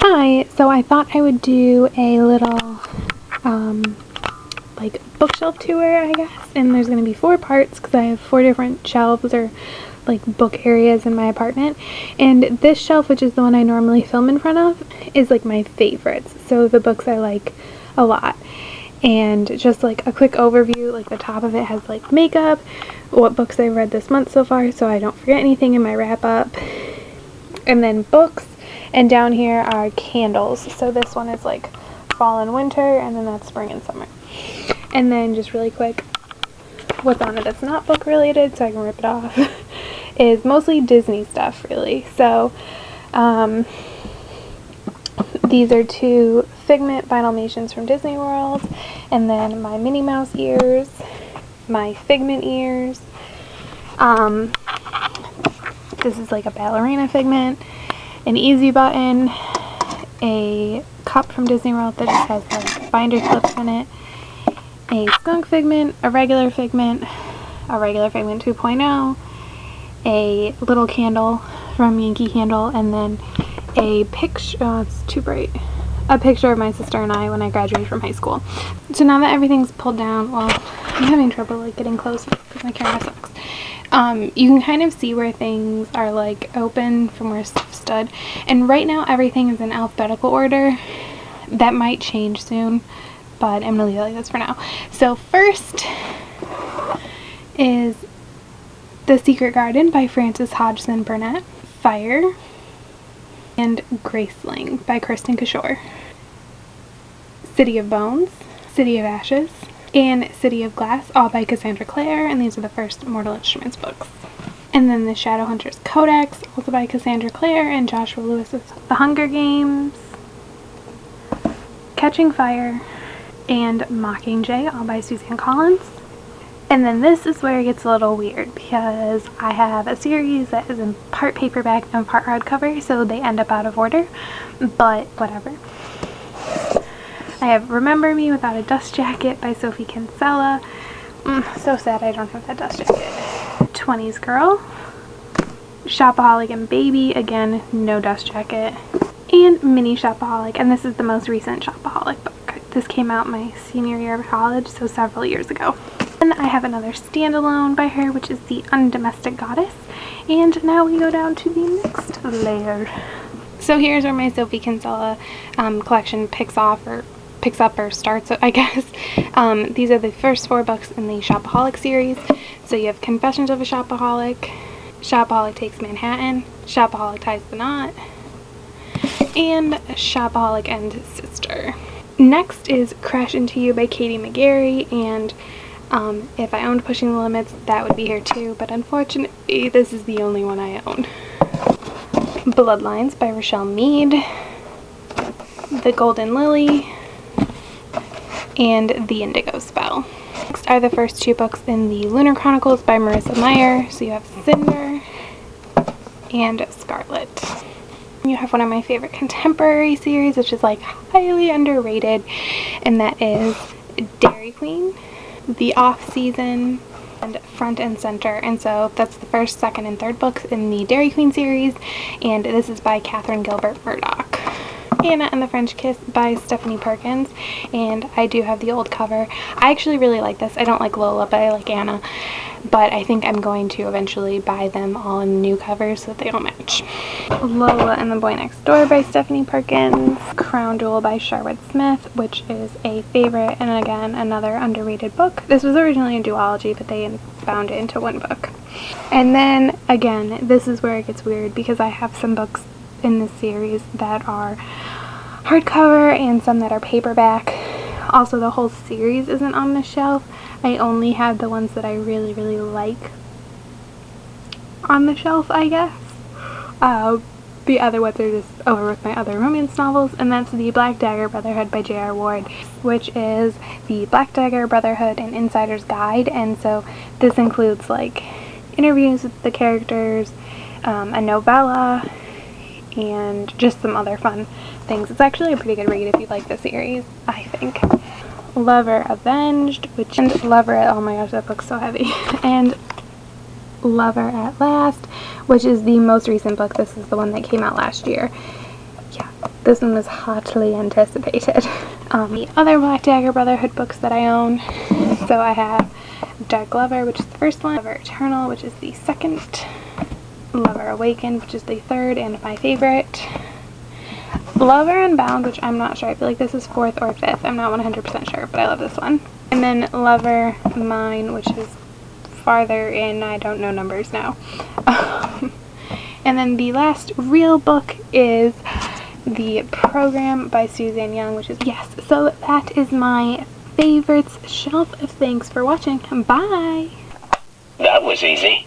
Hi, so I thought I would do a little like bookshelf tour, I guess, and there's going to be 4 parts because I have 4 different shelves or like book areas in my apartment, and this shelf, which is the one I normally film in front of, is like my favorites, so the books I like a lot. And just like a quick overview, like the top of it has like makeup, what books I've read this month so far so I don't forget anything in my wrap up, and then books, and down here are candles. So this one is like fall and winter, and then that's spring and summer. And then just really quick, what's on it that's not book related so I can rip it off is mostly Disney stuff, really. So these are 2 Figment Vinylmations from Disney World, and then my Minnie Mouse ears, my Figment ears. This is like a ballerina Figment, an easy button, a cup from Disney World that just has like binder clips in it, a skunk Figment, a regular Figment 2.0, a little candle from Yankee Candle, and then a picture, oh it's too bright, a picture of my sister and I when I graduated from high school. So now that everything's pulled down, well, I'm having trouble like getting close because my camera sucks. You can kind of see where things are like open from where stuff stood, and right now everything is in alphabetical order. That might change soon, but I'm gonna leave it like this for now. So first is The Secret Garden by Frances Hodgson Burnett, Fire, and Graceling by Kristen Kishore, City of Bones, City of Ashes, and City of Glass, all by Cassandra Clare, and these are the first Mortal Instruments books. And then The Shadowhunters Codex, also by Cassandra Clare and Joshua Lewis's The Hunger Games, Catching Fire, and Mockingjay, all by Suzanne Collins. And then this is where it gets a little weird because I have a series that is in part paperback and part hardcover, so they end up out of order, but whatever. I have Remember Me Without a Dust Jacket by Sophie Kinsella. So sad I don't have that dust jacket. 20s Girl, Shopaholic and Baby, again no dust jacket, and Mini Shopaholic, and this is the most recent Shopaholic book. This came out my senior year of college, so several years ago. And I have another standalone by her, which is The Undomestic Goddess. And now we go down to the next layer. So here's where my Sophie Kinsella collection picks up or starts, I guess. These are the first 4 books in the Shopaholic series. So you have Confessions of a Shopaholic, Shopaholic Takes Manhattan, Shopaholic Ties the Knot, and Shopaholic and His Sister. Next is Crash Into You by Katie McGarry, and if I owned Pushing the Limits, that would be here too, but unfortunately this is the only one I own. Bloodlines by Rochelle Mead, The Golden Lily, and The Indigo Spell. Next are the first 2 books in the Lunar Chronicles by Marissa Meyer. So you have Cinder and Scarlet. You have one of my favorite contemporary series, which is like highly underrated, and that is Dairy Queen, The Off Season, and Front and Center. And so that's the first, second, and third books in the Dairy Queen series, and this is by Catherine Gilbert Murdoch. Anna and the French Kiss by Stephanie Perkins, and I do have the old cover. I actually really like this. I don't like Lola, but I like Anna, but I think I'm going to eventually buy them all in new covers so that they don't match. Lola and the Boy Next Door by Stephanie Perkins, Crown Jewel by Sherwood Smith, which is a favorite, and again another underrated book. This was originally a duology, but they bound it into 1 book. And then again, this is where it gets weird because I have some books in this series that are hardcover and some that are paperback. Also, the whole series isn't on the shelf. I only have the ones that I really, really like on the shelf, I guess. The other ones are just over with my other romance novels, and that's The Black Dagger Brotherhood by J.R. Ward, which is the Black Dagger Brotherhood and Insider's Guide, and so this includes like interviews with the characters, a novella, and just some other fun things. It's actually a pretty good read if you like the series, I think. Lover Avenged, and Lover, oh my gosh, that book's so heavy, and Lover at Last, which is the most recent book. This is the one that came out last year. Yeah, This one was hotly anticipated. The other Black Dagger Brotherhood books that I own, so I have Dark Lover, which is the first one, Lover Eternal, which is the second, Lover Awakened, which is the third and my favorite, Lover Unbound, which I'm not sure, I feel like this is fourth or fifth, I'm not 100% sure, but I love this one, and then Lover Mine, which is farther in, I don't know numbers now. And then the last real book is The Program by Suzanne Young, which is, yes, so that is my favorites shelf of things for watching. Bye! That was easy.